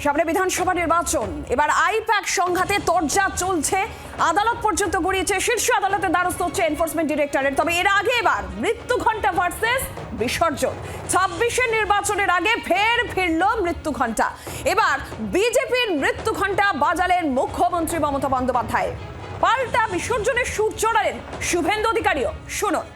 সামনে বিধানসভা নির্বাচন, এবার আইপ্যাক সংঘাতে তরজা চলছে, আদালত পর্যন্ত গড়িয়েছে, শীর্ষ আদালতের দ্বারস্থ হচ্ছে এনফোর্সমেন্ট ডিরেক্টরেট। তবে এর আগে এবার মৃত্যু ঘণ্টা ভার্সেস বিসর্জন। 26-এর নির্বাচনের আগে ফের ফিরল মৃত্যু ঘণ্টা। এবার বিজেপির মৃত্যু ঘণ্টা বাজালেন মুখ্যমন্ত্রী মমতা বন্দ্যোপাধ্যায়, পাল্টা বিসর্জনের সুর চড়ালেন শুভেন্দু অধিকারীও। শুনুন।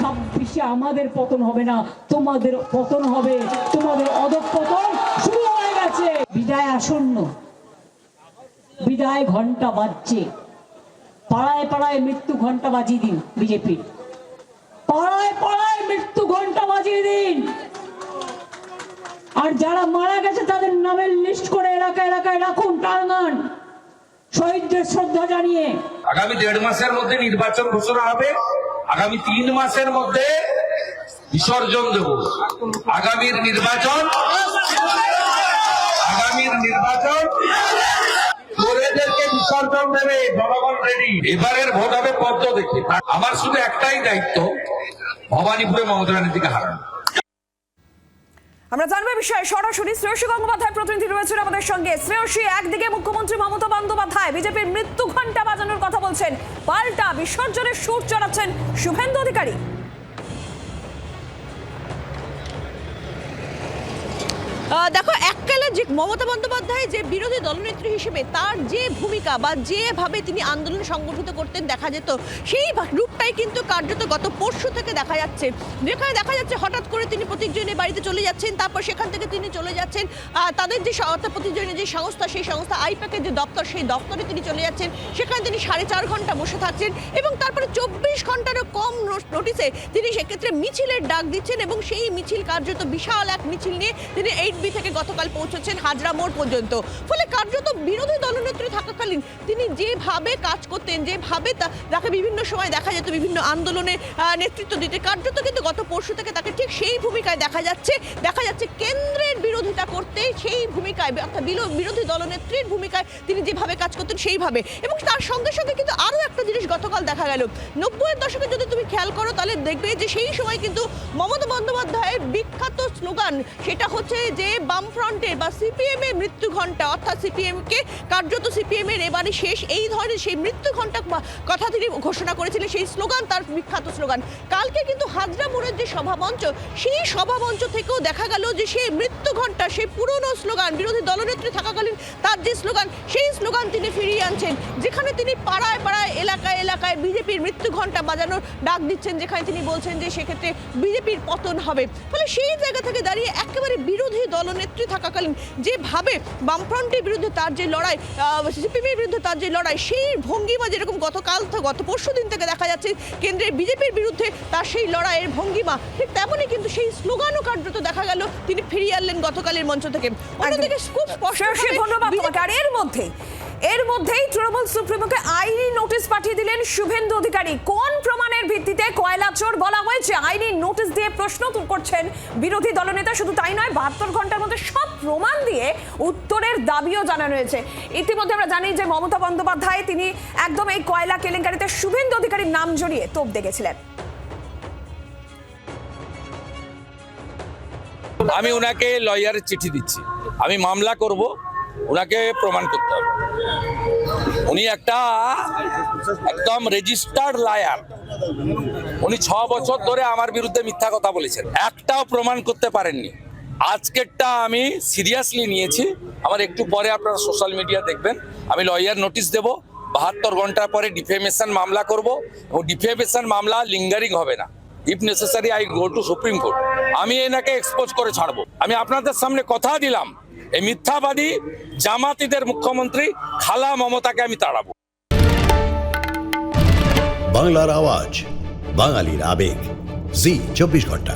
26-এ আমাদের পতন হবে না, তোমাদের পতন হবে, তোমাদের অধঃপতন শুরু হয়ে গেছে। বিদায় আসন্ন, বিদায় ঘন্টা বাজছে, পাড়ায় পাড়ায় মৃত্যু ঘন্টা বাজিয়ে দিন। বিজেপি পাড়ায় পাড়ায় মৃত্যু ঘন্টা বাজিয়ে দিন। আর যারা মারা গেছে তাদের নামের লিস্ট করে এলাকায় এলাকায় রাখুন, টাঙ্গান, শহীদদের শ্রদ্ধা জানিয়ে। আগামী 1.5 মাসের মধ্যে নির্বাচন ঘোষণা হবে, আগামী 3 মাসের মধ্যে বিসর্জন দেব। আগামীর নির্বাচন চোরেদেরকে বিসর্জন দেবে জনগণ রেডি। এবারের ভোট হবে পদ্ম দেখে। আমার শুধু একটাই দায়িত্ব, ভবানীপুরে মমতা ব্যানার্জিকে হারানো। আমরা জানবো বিষয়ে সরাসরি শ্রেয়সী গঙ্গোপাধ্যায় প্রতিনিধি রয়েছেন আমাদের সঙ্গে। শ্রেয়সী, একদিকে মুখ্যমন্ত্রী মমতা বন্দ্যোপাধ্যায় বিজেপির মৃত্যু ঘণ্টা বাজানোর কথা বলছেন, পাল্টা বিসর্জনের সুর চড়াচ্ছেন শুভেন্দু অধিকারী। দেখো, এককালে যে মমতা বন্দ্যোপাধ্যায় যে বিরোধী দলনেত্রী হিসেবে তার যে ভূমিকা বা যেভাবে তিনি আন্দোলন সংগঠিত করতেন দেখা যেত, সেই রূপটাই কিন্তু কার্যত গত পরশু থেকে দেখা যাচ্ছে। যেখানে দেখা যাচ্ছে হঠাৎ করে তিনি প্রতীকজনের বাড়িতে চলে যাচ্ছেন, তারপর সেখান থেকে তিনি চলে যাচ্ছেন তাদের যে প্রতীকজনের যে সংস্থা, সেই সংস্থা আইপ্যাকের যে দপ্তর, সেই দপ্তরে তিনি চলে যাচ্ছেন। সেখানে তিনি 4.5 ঘন্টা বসে থাকছেন এবং তারপরে 24 ঘন্টারও কম নোটিসে তিনি সেক্ষেত্রে মিছিলের ডাক দিচ্ছেন এবং সেই মিছিল কার্যত বিশাল এক মিছিল নিয়ে তিনি 8B থেকে গতকাল পৌঁছেছেন হাজরা মোড় পর্যন্ত। ফলে কার্যত বিরোধী দলনেত্রী থাকাকালীন তিনি যেভাবে কাজ করতেন, যেভাবে তাকে বিভিন্ন সময় দেখা যেত বিভিন্ন আন্দোলনে নেতৃত্ব দিতে, কার্যত কিন্তু গত পরশু থেকে তাকে ঠিক সেই ভূমিকায় দেখা যাচ্ছে কেন্দ্রের বিরোধিতা করতে, সেই ভূমিকায় অর্থাৎ বিরোধী দলনেত্রীর ভূমিকায় তিনি যেভাবে কাজ করতেন সেইভাবে। এবং তার সঙ্গে সঙ্গে কিন্তু আরও একটা জিনিস গতকাল দেখা গেল, 90-এর দশকে যদি তুমি খেয়াল করো তাহলে দেখবে যে সেই সময় কিন্তু মমতা বন্দ্যোপাধ্যায়ের বিখ্যাত স্লোগান সেটা হচ্ছে যে বামফ্রন্টের বা সিপিএম এর মৃত্যু ঘণ্টা, অর্থাৎ সিপিএম কে কার্যত সিপিএম এর এবারে শেষ, এই ধরনের সেই মৃত্যু ঘণ্টা কথা তিনি ঘোষণা করেছিলেন। সেই স্লোগান তার বিখ্যাত স্লোগান। কালকে কিন্তু হাজরা মোড়ের যে সভামঞ্চ, সেই সভামঞ্চ থেকেও দেখা গেল যে সেই মৃত্যু ঘণ্টা, সেই পুরনো স্লোগান, বিরোধী দলনেত্রী থাকাকালীন তার যে স্লোগান, সেই স্লোগান তিনি ফিরিয়ে আনছেন, যেখানে তিনি পাড়ায় পাড়ায় এলাকায় এলাকায় বিজেপির মৃত্যু ঘণ্টা বাজানোর ডাক দিচ্ছেন, যেখানে তিনি বলছেন যে সেক্ষেত্রে বিজেপির পতন হবে। ফলে সেই জায়গা থেকে দাঁড়িয়ে একেবারে বিরোধী দলনেত্রী থাকাকালীন যেভাবে বামফ্রন্টের বিরুদ্ধে তার যে লড়াই, সিপিএমের বিরুদ্ধে তার যে লড়াই, সেই ভঙ্গিমা যেরকম গত পরশু দিন থেকে দেখা যাচ্ছে কেন্দ্রের বিজেপির বিরুদ্ধে তার সেই লড়াইয়ের ভঙ্গিমা, ঠিক তেমনই কিন্তু সেই স্লোগানও কার্যত দেখা গেল তিনি ফিরিয়ে আনলেন গতকালের মঞ্চ থেকে। অন্যদিকে খুব স্পষ্ট, ধন্যবাদ তোমাকে। আর এর মধ্যেই তৃণমূল সুপ্রিমোকে আইনি নোটিশ পাঠিয়ে দিলেন শুভেন্দু অধিকারী। কোন প্রমাণের ভিত্তিতে কয়লা চোর বলা হয়েছে, আইনি নোটিশ দিয়ে প্রশ্ন করছেন বিরোধী দলনেতা। শুধু তাই নয়, 72 ঘন্টার মধ্যে সব প্রমাণ দিয়ে উত্তরের দাবিও জানানো হয়েছে। ইতিমধ্যে আমরা জানি যে মমতা বন্দ্যোপাধ্যায় তিনি একদম এই কয়লা কেলেঙ্কারিতে শুভেন্দু অধিকারীর নাম জড়িয়ে তোপ দেখেছিলেন। আমি ওনাকে লয়ারের চিঠি দিচ্ছি, আমি মামলা করব, ওনাকে প্রমাণ করতে হবে। উনি একটা একদম রেজিস্টার্ড লায়ার। উনি 6 বছর ধরে আমার বিরুদ্ধে মিথ্যা কথা বলেছেন, একটাও প্রমাণ করতে পারেননি। আজকেরটা আমি সিরিয়াসলি নিয়েছি। আমার একটু পরে আপনারা সোশ্যাল মিডিয়া দেখবেন, আমি লয়ার নোটিশ দেব, 72 ঘন্টা পরে ডিফেমেশন মামলা করব এবং ডিফেমেশন মামলা লিঙ্গারিং হবে না। If necessary I go to supreme court. আমি এনাকে এক্সপোজ করে ছাড়বো। আমি আপনাদের সামনে কথা দিলাম, এই মিথ্যাবাদী জামাতিদের মুখ্যমন্ত্রী খালা মমতাকে আমি তাড়াবো। বাংলার আওয়াজ, বাঙালির আবেগ, জি 24 ঘন্টা।